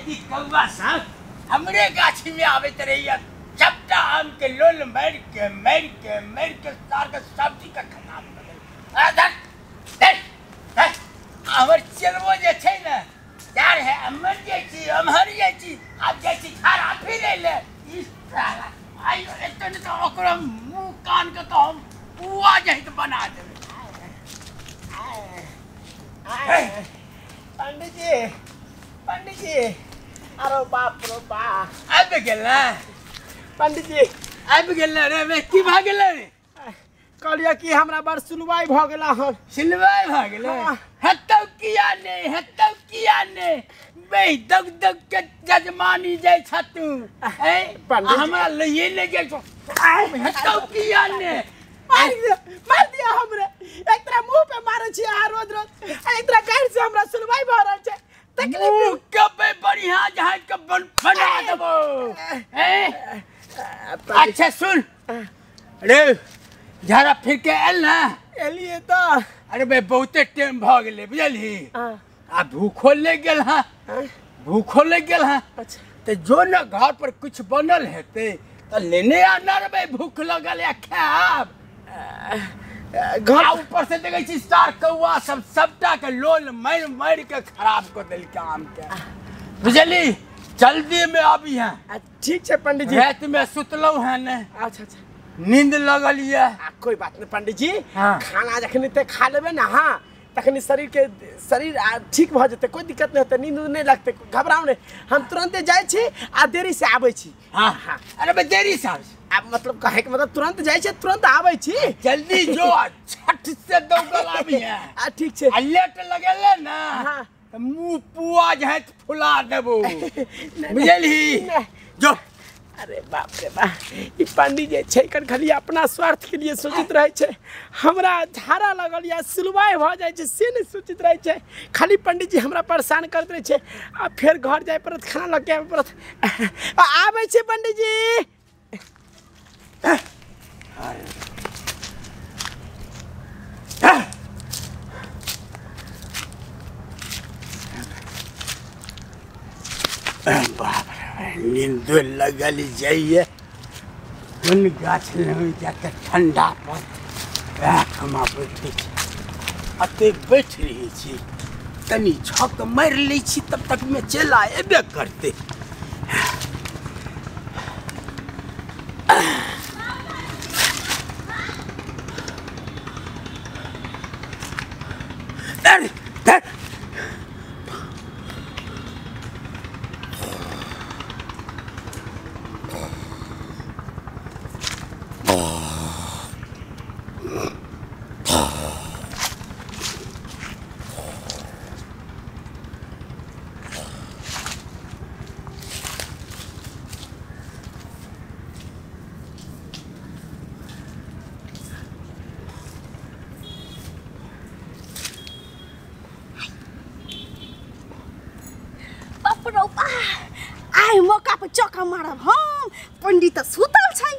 कि कौवा साहब हमरे गाछी में आवत रही चपटा आम के लोल मर के सार के सब्जी का खराब कर हमर चलबो जे छै ने यार है अमर जे छी अमहर जे छी अब जे छी खराब भी ले ले इस साला आयो एतन तो ओकरा मुंह कान के तो हम पुआ जहित बना देबे पंडित जी अरे बाप रे बाप अब गेला पंडित जी अब गेला रे मैं की भाग गेला रे कहलिया कि हमरा बड़ सुनवाई भ गेला हन सिलवाई भाग गेला हतौ किया ने बे दग के जजमानी जाय छ तू ए हमरा लइए ले गेल छ हतौ किया ने मार दिया हमरे एक तरह मुंह पे मारे छी आ रोज एक तरह गैर से हमरा सुनवाई भ रहल छै तकलीफ कबे बढ़िया जहाज के बना देबो ए अच्छा सुन रे झाड़ा फिर के एल ना एलिए तो अरे बे बहुते टाइम भ गेले बुझली आ भूखो ले गेल हां अच्छा तो जो ना घर पर कुछ बनल हेते तो लेने आना रे बे भूख लगल या खाब घर ऊपर से देखे छी स्टार कौवा सबटा के लोल मार के खराब कर देल काम के बुझली जल्दी में अभी है ठीक है पंडित जी रात में सुतलो है ने अच्छा नींद लगल है कोई बात नहीं पंडित जी हाँ। खाना जखनी ते खा लेबे ना हाँ तखनी शरीर ठीक भ जते कोई दिक्कत नहीं होते नींद नहीं लगते घबराओ नहीं हम तुरंत जाय छी आ देरी से आबै छी हां अरे बे देरी से अब मतलब कहे के मतलब तुरंत जाय छी तुरंत आबै छी जल्दी जो छठ से दौगल आबी है ठीक छे लेट लगेले ना हां मुंह पुआ जहे फुला देबो बुझली जो अरे बाप रे बाप ई पंडित जी छै कर खाली अपना स्वार्थ के लिए सोचित रहे छे हमरा झाड़ा लगल या सिलवाई भ जाय छे से नहीं सोचित रहे छे खाली पंडित जी हमरा परेशान करत रहे छे आ फिर घर जाय परत खाना लगे परत आबै छे पंडित जी बाप नींद लगल जाइए उन गाछ में जाकर ठंडा पर कमा बैठे अते बैठ रही छी तनी झक मार ली छी तब तक में चला एबे करते आई मौका पर चौका मारब हम पंडित सुतल छै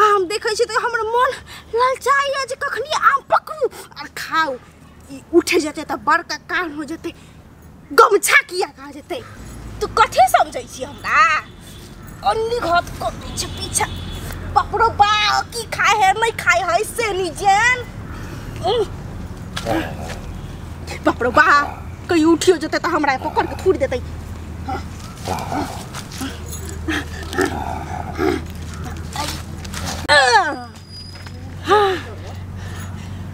आम देखे छै तो हमर मन ललचाइए जे कखनी आम पकड़ू और खाऊ ई उठे जते त बड़का कान हो जते गमछा किया का जते तू कथि समझै छी हमरा अन्नी घात को पीछे पकड़ो बा की खाए है नहीं खाए है से नहीं जान पकड़ो बा कहीं उठियो जते त हमरा पकड़ के फूट देतै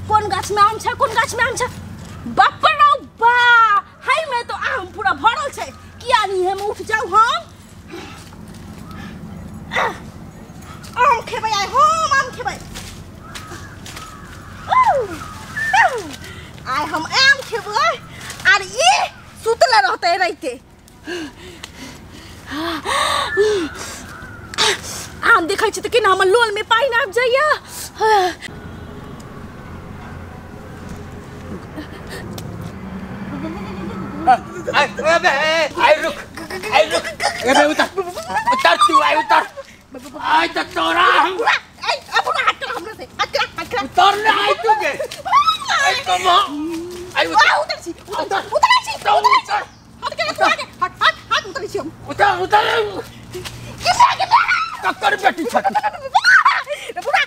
कौन गाछ में आम छ बाप रे बा हाय में तो आम पूरा भरल छै किया नहीं हम उठ जाऊ हम आम खेबै आम खेबै आय हम आम खेबै और ये सुतले रहते रहते आम देखै छी त केना हमर लोल में पानी आबि जाइया आई रुक ए उतर तू आई तो तोरा हम अपना हट हमरा से हट उतर ले आई तू के आई कम आई उतर उतर छी हट के हट उतर छी हम उतर उतर कक्कर बेटी छ बुढ़ा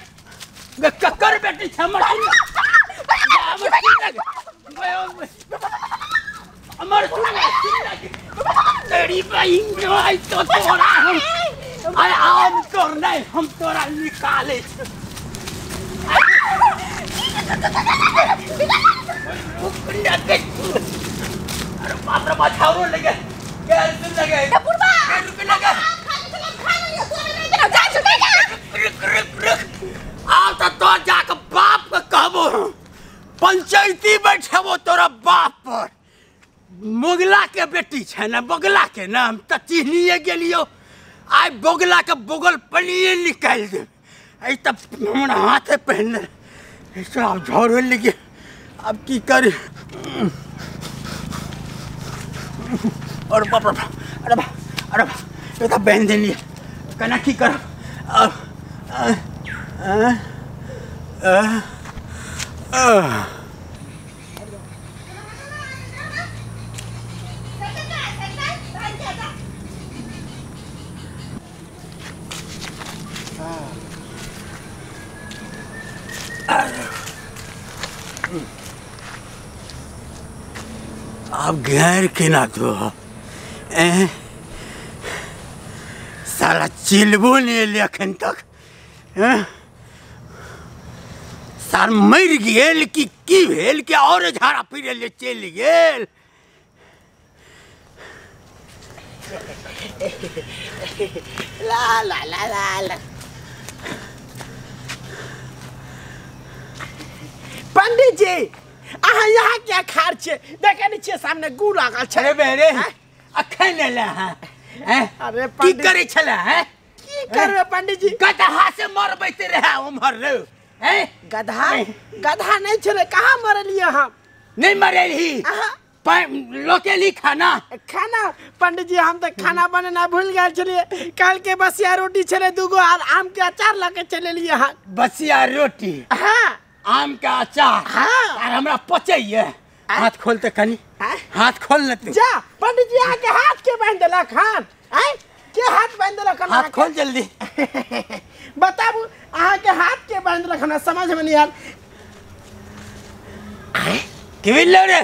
कक्कर बेटी छ हमर अमर तेरी बहन आई तो तोरा हम आय आम तोर नहीं हम तोरा निकाले अरे बाप रे बाछारो लगे कैसे लगे बुढ़ा रुक लगे आ तो जाके बाप के कहबो पंचायती बैठबो तोरा बाप पर मोगला के बेटी छै ना बगला के ना हम त चिन्हिए गेलियो आइ बगला के बगल पलिए निकाल दे आई तब हमरा हाथे पहन सब झोर लगे अब की कर और बाप रे अरे बा ये तो बहन देनी कना की कर अब घर के ना तो साला चिलबो नहीं लेखन तक सार मर गेल की भेल के और झाड़ा फिरे ले चल गेल ला ला ला ला ला पंडित जी अहाँ यहाँ क्या खार छे देखे नहीं छे सामने गू लागल छे अरे बेरे अखन ले हैं अरे की पंडित करे छले हैं की करबे पंडित जी गधा से मरबैते रहे उमर रे हैं गधा गधा नहीं छले कहाँ मरलिए हम नहीं मरेली लोकेली खाना खाना पंडित जी हम तो खाना बनाना भूल गए चलिए कल के बसिया रोटी छले दूगो और आम के अचार लाके चले लिए हाँ बसिया रोटी हाँ आम का अचार हाँ और हमरा पचैए हाथ खोलते कनी हाथ खोल ले तू जा पंडित जी आके हाथ के बांध देला खान आय के हाथ बांध देला खान हाथ खोल जल्दी बताबू आहा के हाथ के बांध देला खान समझ में नहीं आल की लो रे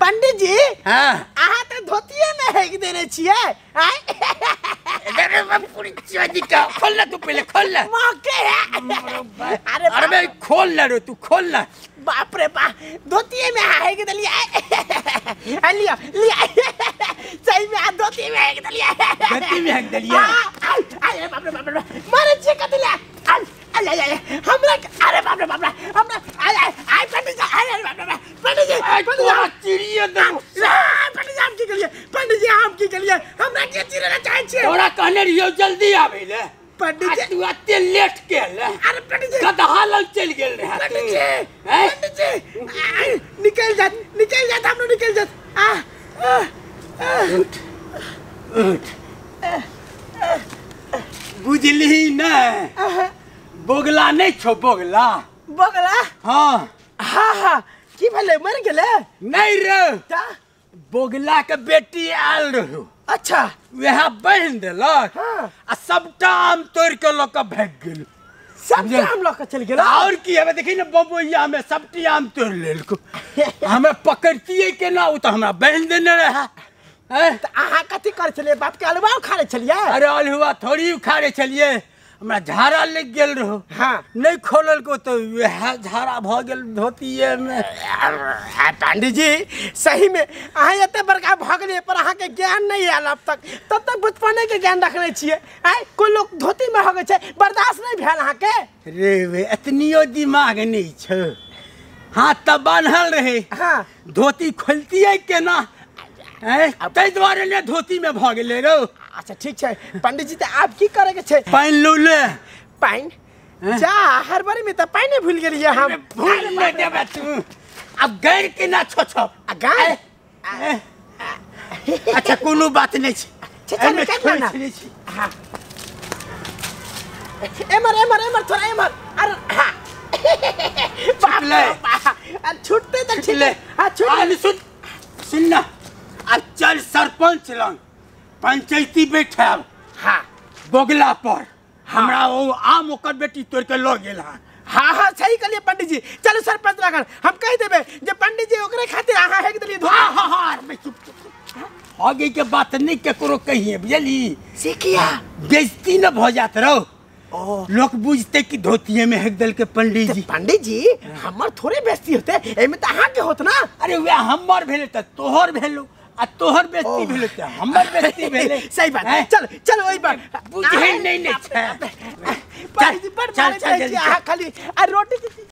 पंडित जी हां आहा तो धोतिए में हेक देने छिए आय अरे मैं पूरी चोदी का खोल ले तू पहले खोल ले मौके है अरे मैं खोल ले रे तू खोल ले बाप रे बा धोतिए में हेक दलिया लिया लिया सही में धोतिए में हेक दलिया गति में हक दलिया अरे बाप रे मारे छे कतला अरे हमरा अरे बाप रे हमरा आई पंडित जी अरे बाप रे पंडित जी चिड़िया दे पंडित जी हम की करिए पंडित जी हम की करिए हमरा के चिड़िया चाहे छे तोरा कहने रियो जल्दी आवे ले पंडित जी तू अते लेट के ले अरे पंडित जी गधा लग चल गेल रे पंडित जी निकल जा हम लोग निकल जा बुझली ना बोगला नहीं छो बोगला बगला हाँ हाँ की भले मर गेले नहीं रे ता बोगला के बेटी आयल रहो अच्छा वह बहन देलक हाँ। आ सबटा आम तोड़ के लोग भाग गेल सब काम लोग चल गेला और की है देखी ना बबुइया में सबटी आम तोड़ लेलको हमें पकड़तिए के ना उ तो हमरा बहन देने रहा तो आहा कथी कर चलिए बाप के अलवा उखाड़े चलिए अरे अलहुआ थोड़ी उखाड़े चलिए हमरा झाड़ा लग गेल रहो हाँ नहीं खोलल को तो वह झाड़ा भ गेल धोतिए में पंडित जी सही में अहाँ एते बड़का भ गेलिए पर अहाँ के ज्ञान नहीं आयल अब तक बचपने के ज्ञान रखने छिए आय कोई लोग धोती में हो गए छे बर्दाश्त नहीं भेल अहाँ के रे वे इतनियो दिमाग नहीं छो हाथ तब बांधल रहे हाँ धोती खोलती है केना तै द्वारे ने धोती में भ गेले रो अच्छा ठीक है पंडित जी तो आप की करे के छे पाइन लो ले पाइन जा हर बारी में तो पाइन भूल गेलिए हम भूल न देबे तू अब गैर के ना छो छो गाय अच्छा कोनो बात नहीं छे एमे छोड़ ना हां एमर थोड़ा एमर अरे हां बाप ले अरे छूटते तो ठीक ले हां छूट सुन ना अब चल सरपंच लंग पंचायती बैठब हाँ बोगला पर हमरा वो आम ओकर बेटी तोड़ के लो गेल है हाँ हाँ सही कहलिए पंडित जी चलो सरपंच लगन हम कह देबे जे पंडित जी ओकरे खातिर आहा हेक देलिए धोखा हाँ हाँ हाँ मैं चुप आगे के बात नहीं केकरो कहिए बुझली से किया बेइज्जती न भ जात रहो लोग बुझते कि धोतिये में हेक दल के पंडित जी पंडित जी हमर थोड़े बेइज्जती होते एमे त अहाँ के होत ना अरे वे हमर भेले त तोहर भेलो आ तोहर बेइज्जती भेले त हमर बेइज्जती भेले सही बात चल चल वही बात बुझे नहीं ने चल चल चल खाली आ रोटी